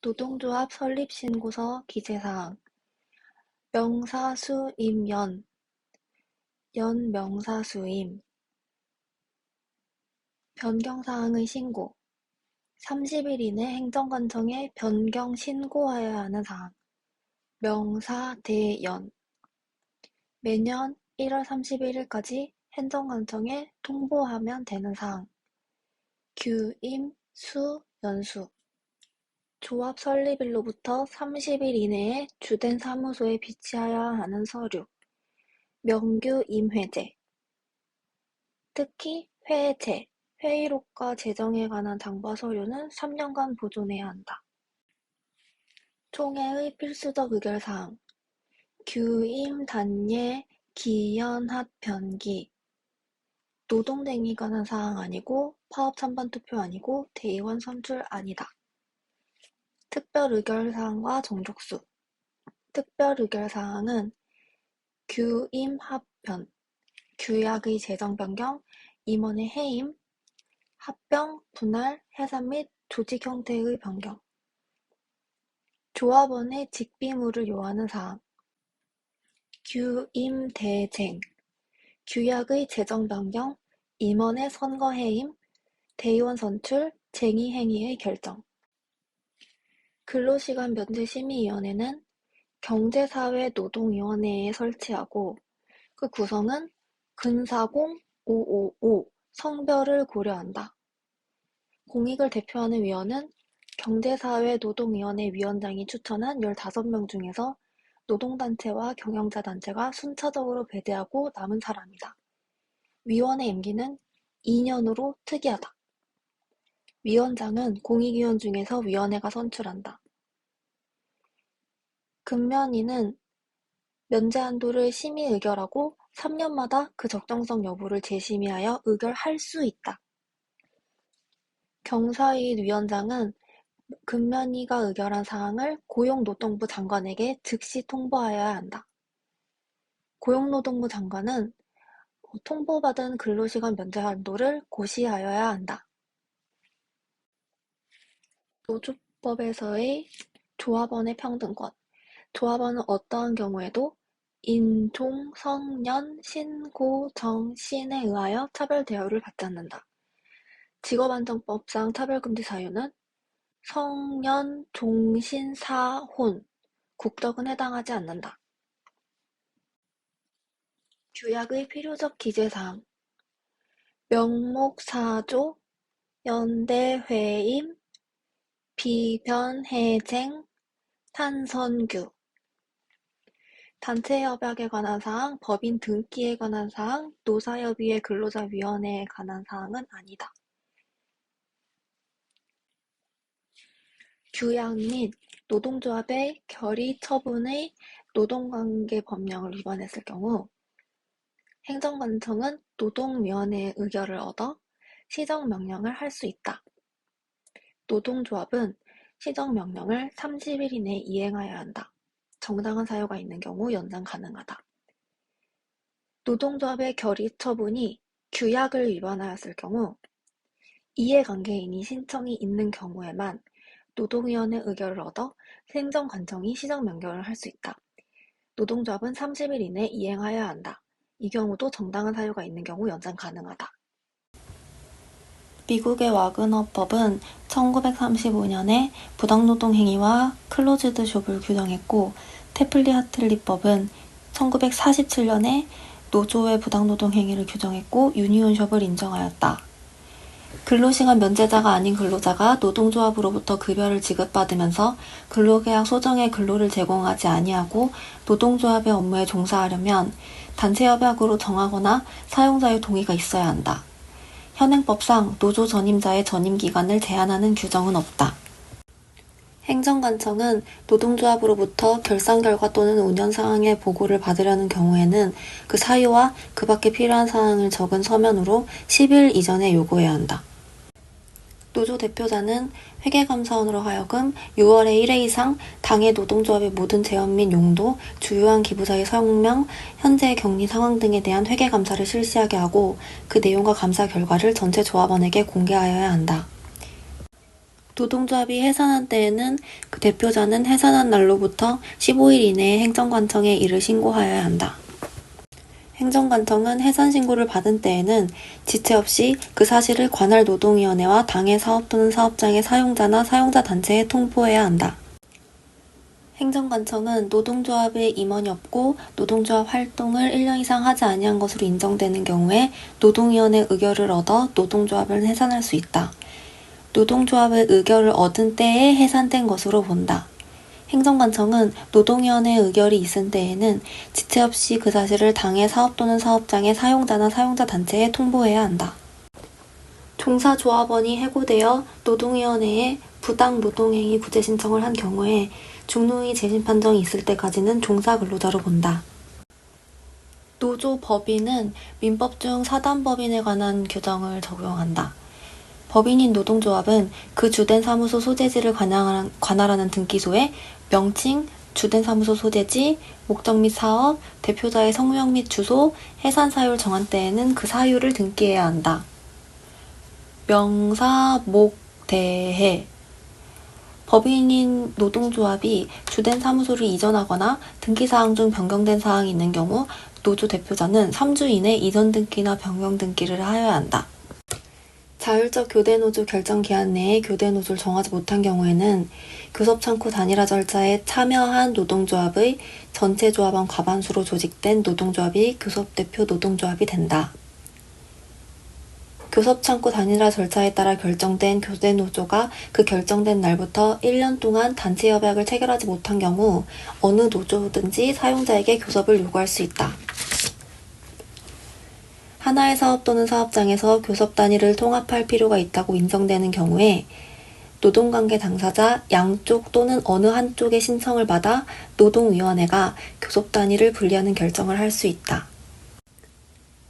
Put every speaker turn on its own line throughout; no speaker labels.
노동조합 설립신고서 기재사항 명사수임 연 명사수임 변경사항의 신고 30일 이내 행정관청에 변경 신고하여야 하는 사항 명사대연 매년 1월 31일까지 행정관청에 통보하면 되는 사항 규임, 수, 연수 조합 설립일로부터 30일 이내에 주된 사무소에 비치하여야 하는 서류 명규 임회제 특히 회제, 회의록과 재정에 관한 장부 서류는 3년간 보존해야 한다. 총회의 필수적 의결사항 규임, 단예, 기연합, 변기 노동쟁에 관한 사항 아니고 파업 찬반 투표 아니고 대의원 선출 아니다. 특별 의결사항과 정족수 특별 의결사항은 규임 합변, 규약의 재정 변경, 임원의 해임, 합병, 분할, 해산 및 조직 형태의 변경 조합원의 직비무를 요하는 사항 규임 대쟁, 규약의 재정 변경, 임원의 선거 해임, 대의원 선출, 쟁의 행위의 결정 근로시간 면제심의위원회는 경제사회노동위원회에 설치하고 그 구성은 근사공 555 성별을 고려한다. 공익을 대표하는 위원은 경제사회노동위원회 위원장이 추천한 15명 중에서 노동단체와 경영자단체가 순차적으로 배대하고 남은 사람이다. 위원의 임기는 2년으로 특이하다. 위원장은 공익위원 중에서 위원회가 선출한다. 근면위는 면제 한도를 심의 의결하고 3년마다 그 적정성 여부를 재심의하여 의결할 수 있다. 경사위 위원장은 근면위가 의결한 사항을 고용노동부 장관에게 즉시 통보하여야 한다. 고용노동부 장관은 통보받은 근로시간 면제 한도를 고시하여야 한다. 노조법에서의 조합원의 평등권 조합원은 어떠한 경우에도 인종, 성년, 신, 고, 정, 신에 의하여 차별 대우를 받지 않는다. 직업안정법상 차별금지 사유는 성년, 종신, 사, 혼, 국적은 해당하지 않는다. 규약의 필요적 기재사항 명목 4조, 연대회임, 비변해쟁, 탄선규 단체협약에 관한 사항, 법인 등기에 관한 사항, 노사협의회 근로자위원회에 관한 사항은 아니다. 규약 및 노동조합의 결의 처분의 노동관계 법령을 위반했을 경우 행정관청은 노동위원회의 의결을 얻어 시정명령을 할 수 있다. 노동조합은 시정명령을 30일 이내에 이행하여야 한다. 정당한 사유가 있는 경우 연장 가능하다. 노동조합의 결의 처분이 규약을 위반하였을 경우 이해관계인이 신청이 있는 경우에만 노동위원회 의결을 얻어 행정관청이 시정명령을 할 수 있다. 노동조합은 30일 이내에 이행하여야 한다. 이 경우도 정당한 사유가 있는 경우 연장 가능하다. 미국의 와그너법은 1935년에 부당노동 행위와 클로즈드 숍을 규정했고 테플리-하틀리법은 1947년에 노조의 부당노동 행위를 규정했고 유니온숍을 인정하였다. 근로시간 면제자가 아닌 근로자가 노동조합으로부터 급여를 지급받으면서 근로계약 소정의 근로를 제공하지 아니하고 노동조합의 업무에 종사하려면 단체협약으로 정하거나 사용자의 동의가 있어야 한다. 현행법상 노조 전임자의 전임기간을 제한하는 규정은 없다. 행정관청은 노동조합으로부터 결산 결과 또는 운영 상황의 보고를 받으려는 경우에는 그 사유와 그 밖에 필요한 사항을 적은 서면으로 10일 이전에 요구해야 한다. 노조 대표자는 회계감사원으로 하여금 6월의 1회 이상 당해 노동조합의 모든 재원 및 용도, 주요한 기부자의 성명, 현재의 격리 상황 등에 대한 회계감사를 실시하게 하고 그 내용과 감사 결과를 전체 조합원에게 공개하여야 한다. 노동조합이 해산한 때에는 그 대표자는 해산한 날로부터 15일 이내에 행정관청에 이를 신고하여야 한다. 행정관청은 해산 신고를 받은 때에는 지체 없이 그 사실을 관할 노동위원회와 당의 사업 또는 사업장의 사용자나 사용자 단체에 통보해야 한다. 행정관청은 노동조합의 임원이 없고 노동조합 활동을 1년 이상 하지 아니한 것으로 인정되는 경우에 노동위원회 의결을 얻어 노동조합을 해산할 수 있다. 노동조합의 의결을 얻은 때에 해산된 것으로 본다. 행정관청은 노동위원회의 의결이 있은 때에는 지체 없이 그 사실을 당의 사업 또는 사업장의 사용자나 사용자 단체에 통보해야 한다. 종사조합원이 해고되어 노동위원회에 부당 노동행위 구제 신청을 한 경우에 중노위 재심 판정이 있을 때까지는 종사근로자로 본다. 노조법인은 민법 중 사단법인에 관한 규정을 적용한다. 법인인 노동조합은 그 주된 사무소 소재지를 관할하는 등기소에 명칭, 주된 사무소 소재지, 목적 및 사업, 대표자의 성명 및 주소, 해산 사유를 정한 때에는 그 사유를 등기해야 한다. 명사, 목, 대해 법인인 노동조합이 주된 사무소를 이전하거나 등기사항 중 변경된 사항이 있는 경우 노조 대표자는 3주 이내 이전 등기나 변경 등기를 하여야 한다. 자율적 교대노조 결정 기한 내에 교대노조를 정하지 못한 경우에는 교섭창구 단일화 절차에 참여한 노동조합의 전체 조합원 과반수로 조직된 노동조합이 교섭대표 노동조합이 된다. 교섭창구 단일화 절차에 따라 결정된 교대노조가 그 결정된 날부터 1년 동안 단체 협약을 체결하지 못한 경우 어느 노조든지 사용자에게 교섭을 요구할 수 있다. 하나의 사업 또는 사업장에서 교섭 단위를 통합할 필요가 있다고 인정되는 경우에 노동관계 당사자 양쪽 또는 어느 한쪽의 신청을 받아 노동위원회가 교섭 단위를 분리하는 결정을 할 수 있다.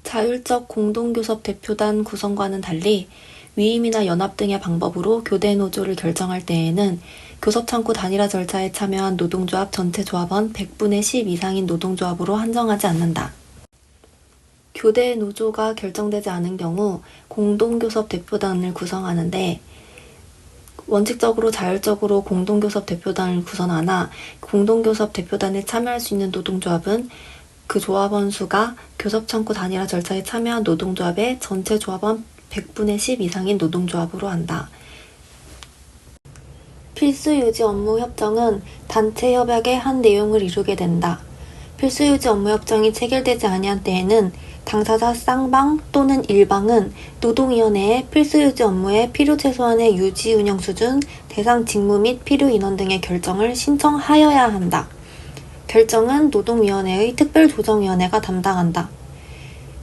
자율적 공동교섭 대표단 구성과는 달리 위임이나 연합 등의 방법으로 교대 노조를 결정할 때에는 교섭창구 단일화 절차에 참여한 노동조합 전체 조합원 100분의 10 이상인 노동조합으로 한정하지 않는다. 교대 노조가 결정되지 않은 경우 공동교섭 대표단을 구성하는데 원칙적으로 자율적으로 공동교섭 대표단을 구성하나 공동교섭 대표단에 참여할 수 있는 노동조합은 그 조합원 수가 교섭창구 단일화 절차에 참여한 노동조합의 전체 조합원 100분의 10 이상인 노동조합으로 한다. 필수유지 업무협정은 단체 협약의 한 내용을 이루게 된다. 필수유지 업무협정이 체결되지 아니한 때에는 당사자 쌍방 또는 일방은 노동위원회에 필수유지 업무의 필요 최소한의 유지 운영 수준, 대상 직무 및 필요 인원 등의 결정을 신청하여야 한다. 결정은 노동위원회의 특별조정위원회가 담당한다.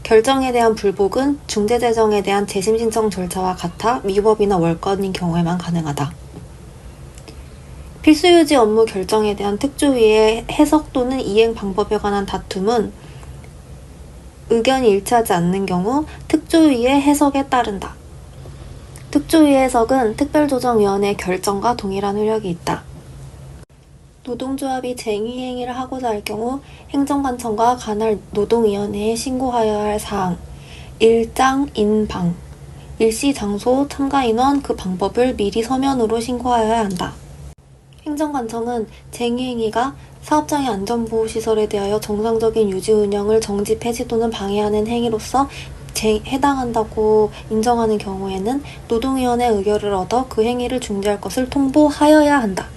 결정에 대한 불복은 중재재정에 대한 재심 신청 절차와 같아 위법이나 월권인 경우에만 가능하다. 필수유지 업무 결정에 대한 특조위의 해석 또는 이행 방법에 관한 다툼은 의견이 일치하지 않는 경우 특조위의 해석에 따른다. 특조위의 해석은 특별조정위원회의 결정과 동일한 효력이 있다. 노동조합이 쟁의행위를 하고자 할 경우 행정관청과 관할 노동위원회에 신고하여야 할 사항, 일장, 인방, 일시, 장소, 참가인원, 그 방법을 미리 서면으로 신고하여야 한다. 행정관청은 쟁의행위가 사업장의 안전보호시설에 대하여 정상적인 유지 운영을 정지 폐지 또는 방해하는 행위로서 해당한다고 인정하는 경우에는 노동위원회 의결을 얻어 그 행위를 중지할 것을 통보하여야 한다.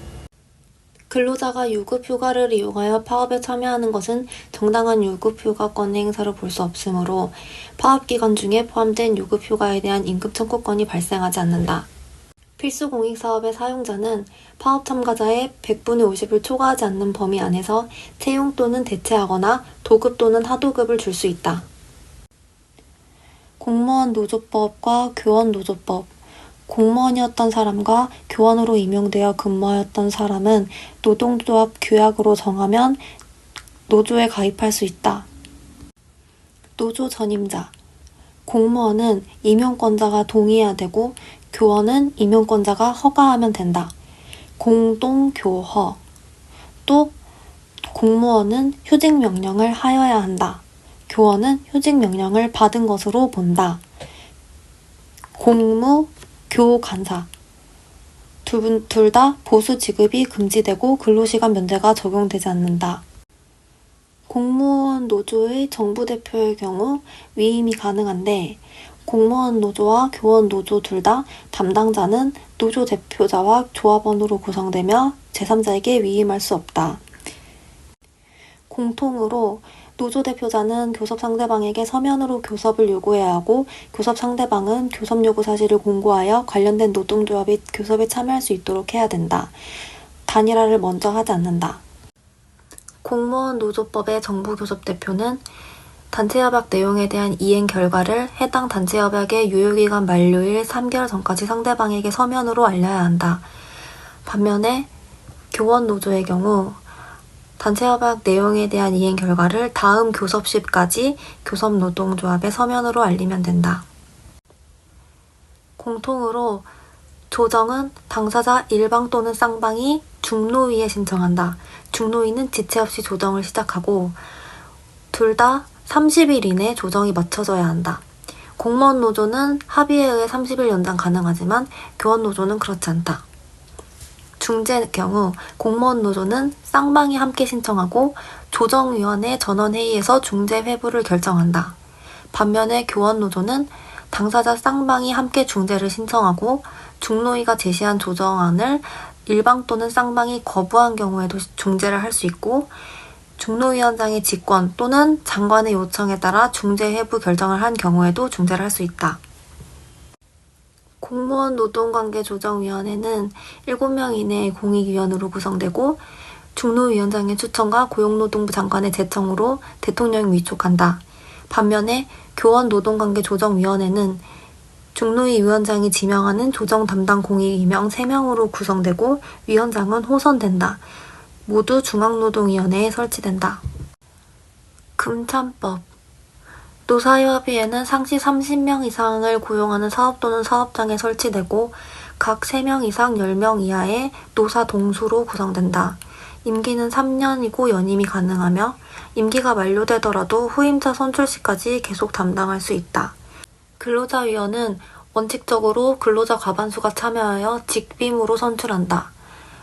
근로자가 유급휴가를 이용하여 파업에 참여하는 것은 정당한 유급휴가권 행사로 볼 수 없으므로 파업기간 중에 포함된 유급휴가에 대한 임금청구권이 발생하지 않는다. 필수공익사업의 사용자는 파업 참가자의 100분의 50을 초과하지 않는 범위 안에서 채용 또는 대체하거나 도급 또는 하도급을 줄 수 있다. 공무원 노조법과 교원 노조법 공무원이었던 사람과 교원으로 임용되어 근무하였던 사람은 노동조합 규약으로 정하면 노조에 가입할 수 있다. 노조 전임자 공무원은 임용권자가 동의해야 되고 교원은 임용권자가 허가하면 된다. 공동교허 또 공무원은 휴직명령을 하여야 한다. 교원은 휴직명령을 받은 것으로 본다. 공무, 교간사 둘 다 보수 지급이 금지되고 근로시간 면제가 적용되지 않는다. 공무원 노조의 정부 대표의 경우 위임이 가능한데 공무원 노조와 교원 노조 둘 다 담당자는 노조 대표자와 조합원으로 구성되며 제3자에게 위임할 수 없다. 공통으로 노조 대표자는 교섭 상대방에게 서면으로 교섭을 요구해야 하고 교섭 상대방은 교섭 요구 사실을 공고하여 관련된 노동조합이 교섭에 참여할 수 있도록 해야 된다. 단일화를 먼저 하지 않는다. 공무원 노조법의 정부교섭 대표는 단체협약 내용에 대한 이행 결과를 해당 단체협약의 유효기간 만료일 3개월 전까지 상대방에게 서면으로 알려야 한다. 반면에 교원 노조의 경우 단체협약 내용에 대한 이행 결과를 다음 교섭시까지 교섭노동조합에 서면으로 알리면 된다. 공통으로 조정은 당사자 일방 또는 쌍방이 중노위에 신청한다. 중노위는 지체 없이 조정을 시작하고 둘 다 30일 이내 조정이 마쳐져야 한다. 공무원 노조는 합의에 의해 30일 연장 가능하지만 교원 노조는 그렇지 않다. 중재의 경우 공무원 노조는 쌍방이 함께 신청하고 조정위원회 전원회의에서 중재 회부를 결정한다. 반면에 교원 노조는 당사자 쌍방이 함께 중재를 신청하고 중노위가 제시한 조정안을 일방 또는 쌍방이 거부한 경우에도 중재를 할 수 있고 중노위원장의 직권 또는 장관의 요청에 따라 중재 회부 결정을 한 경우에도 중재를 할 수 있다. 공무원 노동관계조정위원회는 7명 이내의 공익위원으로 구성되고 중노위원장의 추천과 고용노동부 장관의 제청으로 대통령이 위촉한다. 반면에 교원 노동관계조정위원회는 중노위 위원장이 지명하는 조정 담당 공익위명 3명으로 구성되고 위원장은 호선된다. 모두 중앙노동위원회에 설치된다. 금찬법 노사협의회는 상시 30명 이상을 고용하는 사업 또는 사업장에 설치되고 각 3명 이상 10명 이하의 노사 동수로 구성된다. 임기는 3년이고 연임이 가능하며 임기가 만료되더라도 후임자 선출 시까지 계속 담당할 수 있다. 근로자위원은 원칙적으로 근로자 과반수가 참여하여 직빔으로 선출한다.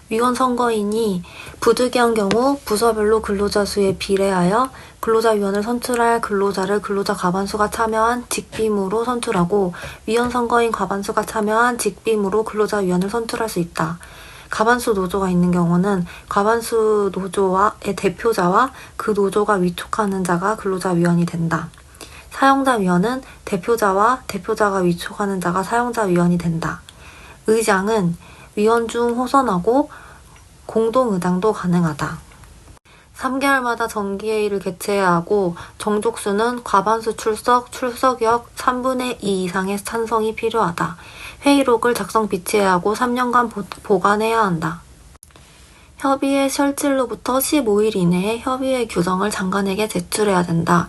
위원 선거인이 부득이한 경우 부서별로 근로자 수에 비례하여 근로자위원을 선출할 근로자를 근로자 과반수가 참여한 직빔으로 선출하고 위원 선거인 과반수가 참여한 직빔으로 근로자위원을 선출할 수 있다. 과반수 노조가 있는 경우는 과반수 노조의 대표자와 그 노조가 위촉하는 자가 근로자위원이 된다. 사용자위원은 대표자와 대표자가 위촉하는 자가 사용자위원이 된다. 의장은 위원 중 호선하고 공동의장도 가능하다. 3개월마다 정기회의를 개최해야 하고 정족수는 과반수 출석역 3분의 2 이상의 찬성이 필요하다. 회의록을 작성 비치해야 하고 3년간 보관해야 한다. 협의회 설치로부터 15일 이내에 협의회 규정을 장관에게 제출해야 된다.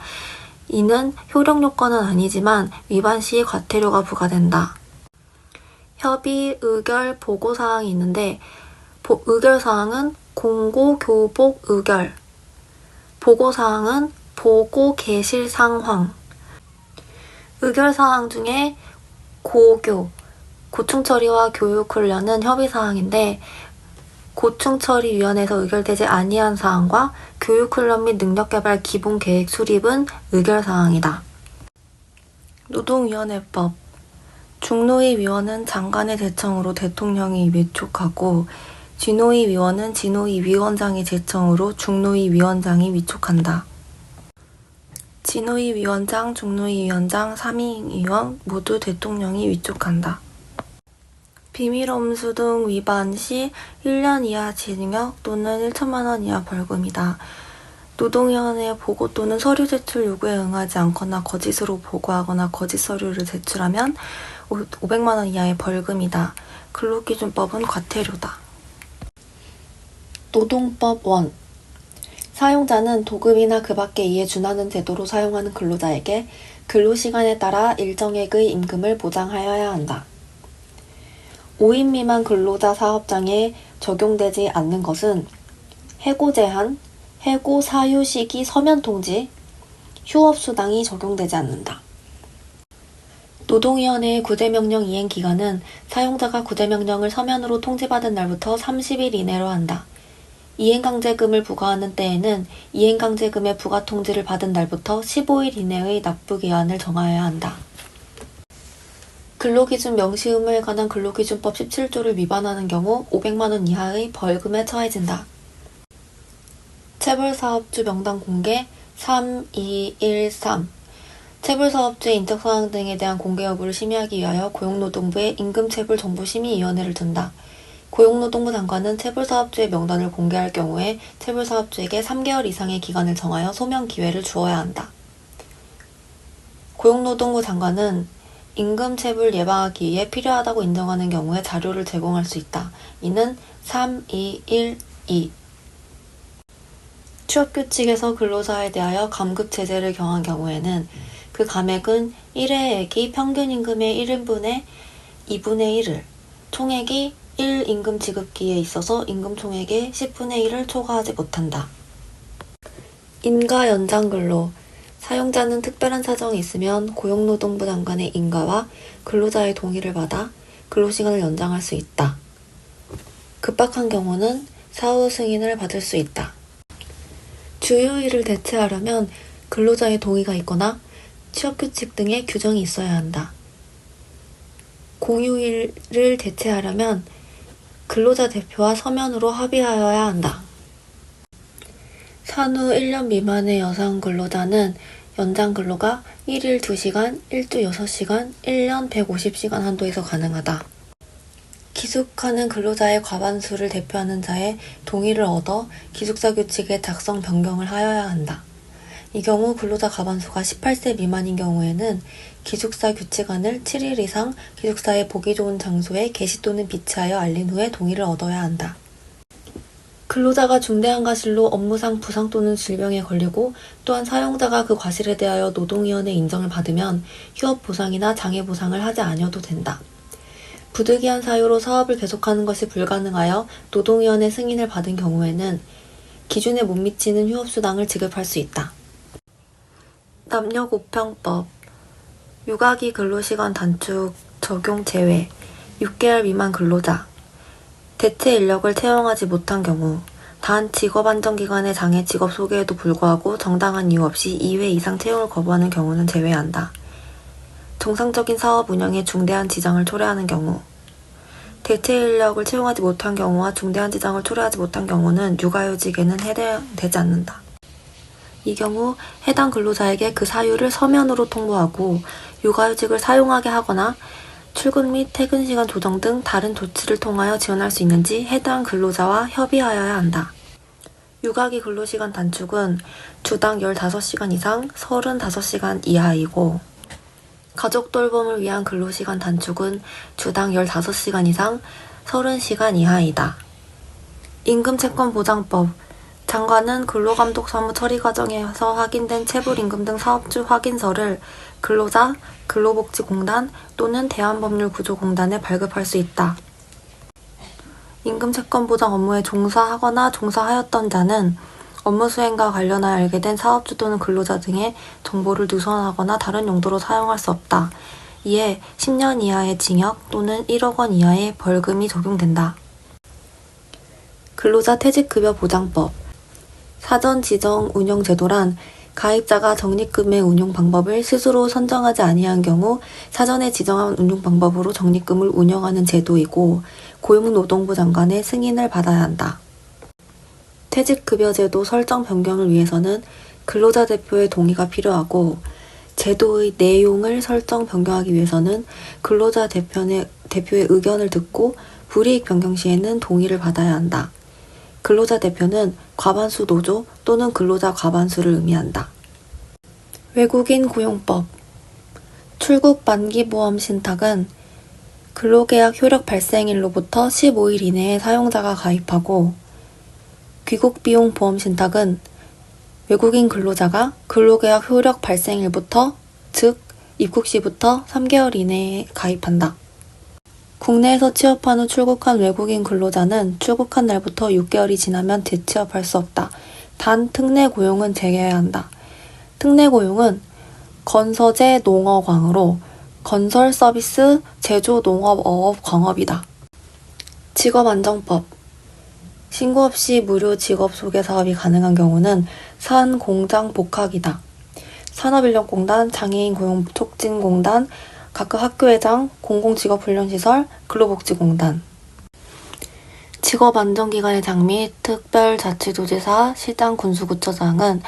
이는 효력 요건은 아니지만 위반 시 과태료가 부과된다. 협의, 의결, 보고사항이 있는데 의결사항은 공고, 교복, 의결 보고사항은 보고, 개실, 상황 의결사항 중에 고충처리와 교육훈련은 협의사항인데 고충처리위원회에서 의결되지 아니한 사항과 교육훈련 및 능력개발 기본계획 수립은 의결사항이다. 노동위원회법 중노위 위원은 장관의 제청으로 대통령이 위촉하고 진노위 위원은 진노위 위원장의 제청으로 중노위 위원장이 위촉한다. 진노위 위원장, 중노위 위원장, 3위위원 모두 대통령이 위촉한다. 비밀엄수 등 위반 시 1년 이하 징역 또는 1천만 원 이하 벌금이다. 노동위원회의 보고 또는 서류 제출 요구에 응하지 않거나 거짓으로 보고하거나 거짓 서류를 제출하면 500만 원 이하의 벌금이다. 근로기준법은 과태료다. 노동법 1. 사용자는 도급이나 그 밖에 이에 준하는 제도로 사용하는 근로자에게 근로시간에 따라 일정액의 임금을 보장하여야 한다. 5인 미만 근로자 사업장에 적용되지 않는 것은 해고 제한, 해고 사유 시기 서면 통지, 휴업 수당이 적용되지 않는다. 노동위원회의 구제명령 이행 기간은 사용자가 구제명령을 서면으로 통지받은 날부터 30일 이내로 한다. 이행강제금을 부과하는 때에는 이행강제금의 부과 통지를 받은 날부터 15일 이내의 납부기한을 정하여야 한다. 근로기준 명시 의무에 관한 근로기준법 17조를 위반하는 경우 500만원 이하의 벌금에 처해진다. 체불사업주 명단 공개 3213 체불사업주의 인적사항 등에 대한 공개 여부를 심의하기 위하여 고용노동부에 임금체불정보심의위원회를 둔다. 고용노동부 장관은 체불사업주의 명단을 공개할 경우에 체불사업주에게 3개월 이상의 기간을 정하여 소명 기회를 주어야 한다. 고용노동부 장관은 임금체불 예방하기 위해 필요하다고 인정하는 경우에 자료를 제공할 수 있다. 이는 3212 취업규칙에서 근로자에 대하여 감급제재를 경한 경우에는 그 감액은 1회액이 평균임금의 1인분의 2분의 1을, 총액이 1임금 지급기에 있어서 임금총액의 10분의 1을 초과하지 못한다. 인가 연장근로 사용자는 특별한 사정이 있으면 고용노동부 장관의 인가와 근로자의 동의를 받아 근로시간을 연장할 수 있다. 급박한 경우는 사후 승인을 받을 수 있다. 주휴일을 대체하려면 근로자의 동의가 있거나 취업규칙 등의 규정이 있어야 한다. 공휴일을 대체하려면 근로자 대표와 서면으로 합의하여야 한다. 산후 1년 미만의 여성 근로자는 연장 근로가 1일 2시간, 1주 6시간, 1년 150시간 한도에서 가능하다. 기숙하는 근로자의 과반수를 대표하는 자의 동의를 얻어 기숙사 규칙의 작성 변경을 하여야 한다. 이 경우 근로자 과반수가 18세 미만인 경우에는 기숙사 규칙안을 7일 이상 기숙사의 보기 좋은 장소에 게시 또는 비치하여 알린 후에 동의를 얻어야 한다. 근로자가 중대한 과실로 업무상 부상 또는 질병에 걸리고 또한 사용자가 그 과실에 대하여 노동위원회 인정을 받으면 휴업보상이나 장애보상을 하지 아니어도 된다. 부득이한 사유로 사업을 계속하는 것이 불가능하여 노동위원회 승인을 받은 경우에는 기준에 못 미치는 휴업수당을 지급할 수 있다. 남녀고평법 육아기 근로시간 단축 적용 제외 6개월 미만 근로자 대체 인력을 채용하지 못한 경우 단 직업안정기간의 장애 직업 소개에도 불구하고 정당한 이유 없이 2회 이상 채용을 거부하는 경우는 제외한다. 정상적인 사업 운영에 중대한 지장을 초래하는 경우 대체 인력을 채용하지 못한 경우와 중대한 지장을 초래하지 못한 경우는 육아휴직에는 해당되지 않는다. 이 경우 해당 근로자에게 그 사유를 서면으로 통보하고 육아휴직을 사용하게 하거나 출근 및 퇴근 시간 조정 등 다른 조치를 통하여 지원할 수 있는지 해당 근로자와 협의하여야 한다. 육아기 근로시간 단축은 주당 15시간 이상 35시간 이하이고 가족 돌봄을 위한 근로시간 단축은 주당 15시간 이상 30시간 이하이다. 임금채권보장법 장관은 근로감독 사무 처리 과정에서 확인된 체불임금 등 사업주 확인서를 근로자, 근로복지공단 또는 대한법률구조공단에 발급할 수 있다. 임금채권보장 업무에 종사하거나 종사하였던 자는 업무 수행과 관련하여 알게 된 사업주 또는 근로자 등의 정보를 누설하거나 다른 용도로 사용할 수 없다. 이에 10년 이하의 징역 또는 1억 원 이하의 벌금이 적용된다. 근로자 퇴직급여 보장법 사전 지정 운영 제도란 가입자가 적립금의 운용 방법을 스스로 선정하지 아니한 경우 사전에 지정한 운용 방법으로 적립금을 운영하는 제도이고 고용노동부 장관의 승인을 받아야 한다. 퇴직급여제도 설정 변경을 위해서는 근로자 대표의 동의가 필요하고 제도의 내용을 설정 변경하기 위해서는 근로자 대표의 의견을 듣고 불이익 변경 시에는 동의를 받아야 한다. 근로자 대표는 과반수 노조 또는 근로자 과반수를 의미한다. 외국인 고용법 출국 만기보험 신탁은 근로계약 효력 발생일로부터 15일 이내에 사용자가 가입하고 귀국비용 보험 신탁은 외국인 근로자가 근로계약 효력 발생일부터 즉 입국 시부터 3개월 이내에 가입한다. 국내에서 취업한 후 출국한 외국인 근로자는 출국한 날부터 6개월이 지나면 재취업할 수 없다. 단 특례 고용은 제외한다. 특례 고용은 건서제 농어광으로 건설, 서비스, 제조, 농업, 어업, 광업이다. 직업안정법. 신고 없이 무료 직업 소개 사업이 가능한 경우는 산, 공장, 복학이다. 산업인력공단, 장애인 고용촉진공단, 각각 학교회장, 공공직업훈련시설, 근로복지공단. 직업안정기관의 장 및 특별자치도지사, 시장, 군수구청장은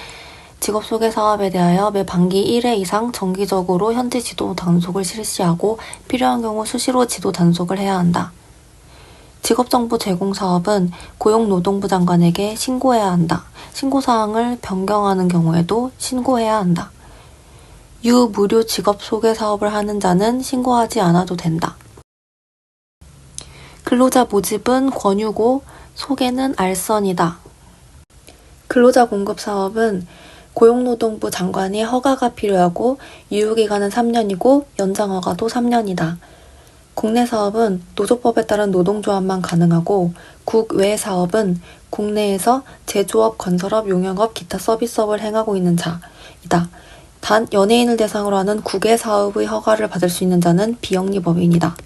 직업소개 사업에 대하여 매 반기 1회 이상 정기적으로 현지 지도 단속을 실시하고 필요한 경우 수시로 지도 단속을 해야 한다. 직업정보 제공 사업은 고용노동부 장관에게 신고해야 한다. 신고사항을 변경하는 경우에도 신고해야 한다. 유무료 직업 소개 사업을 하는 자는 신고하지 않아도 된다. 근로자 모집은 권유고 소개는 알선이다. 근로자 공급 사업은 고용노동부 장관이 허가가 필요하고 유효기간은 3년이고 연장허가도 3년이다. 국내 사업은 노조법에 따른 노동조합만 가능하고 국외 사업은 국내에서 제조업, 건설업, 용역업, 기타 서비스업을 행하고 있는 자이다. 단 연예인을 대상으로 하는 국외 사업의 허가를 받을 수 있는 자는 비영리법인이다.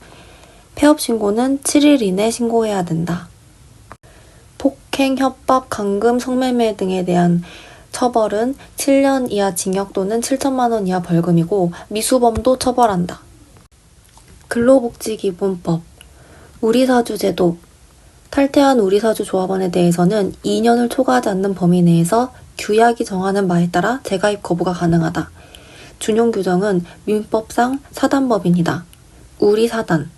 폐업 신고는 7일 이내 신고해야 된다. 폭행, 협박, 감금, 성매매 등에 대한 처벌은 7년 이하 징역 또는 7천만 원 이하 벌금이고 미수범도 처벌한다. 근로복지기본법, 우리사주제도. 탈퇴한 우리사주 조합원에 대해서는 2년을 초과하지 않는 범위 내에서 규약이 정하는 바에 따라 재가입 거부가 가능하다. 준용 규정은 민법상 사단법인이다. 우리사단.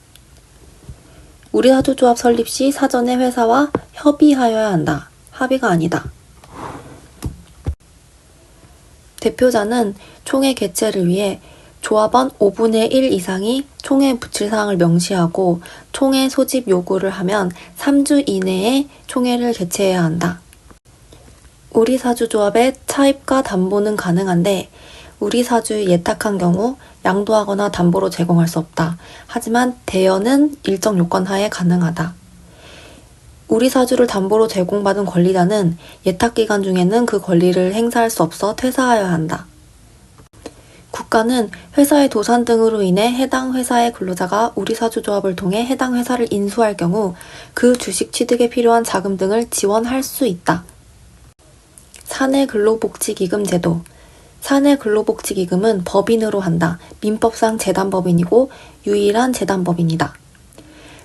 우리사주조합 설립 시 사전에 회사와 협의하여야 한다. 합의가 아니다. 대표자는 총회 개최를 위해 조합원 5분의 1 이상이 총회에 붙일 사항을 명시하고 총회 소집 요구를 하면 3주 이내에 총회를 개최해야 한다. 우리사주조합의 차입과 담보는 가능한데 우리사주에 예탁한 경우 양도하거나 담보로 제공할 수 없다. 하지만 대여는 일정 요건 하에 가능하다. 우리사주를 담보로 제공받은 권리자는 예탁기간 중에는 그 권리를 행사할 수 없어 퇴사하여야 한다. 국가는 회사의 도산 등으로 인해 해당 회사의 근로자가 우리사주조합을 통해 해당 회사를 인수할 경우 그 주식 취득에 필요한 자금 등을 지원할 수 있다. 사내근로복지기금 제도. 사내근로복지기금은 법인으로 한다. 민법상 재단법인이고 유일한 재단법인이다.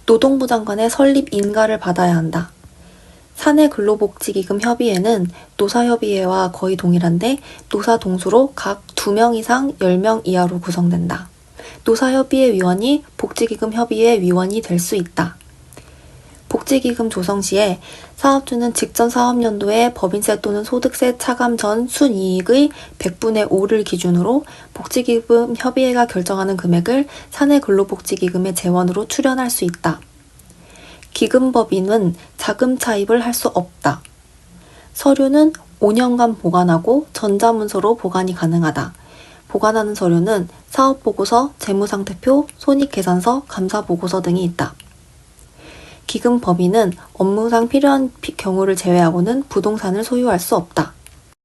노동부 장관의 설립 인가를 받아야 한다. 사내근로복지기금 협의회는 노사협의회와 거의 동일한데 노사동수로 각 2명 이상 10명 이하로 구성된다. 노사협의회 위원이 복지기금 협의회 위원이 될 수 있다. 복지기금 조성 시에 사업주는 직전 사업연도에 법인세 또는 소득세 차감 전 순이익의 100분의 5를 기준으로 복지기금 협의회가 결정하는 금액을 사내근로복지기금의 재원으로 출연할 수 있다. 기금법인은 자금 차입을 할 수 없다. 서류는 5년간 보관하고 전자문서로 보관이 가능하다. 보관하는 서류는 사업보고서, 재무상태표, 손익계산서, 감사보고서 등이 있다. 기금법인은 업무상 필요한 경우를 제외하고는 부동산을 소유할 수 없다.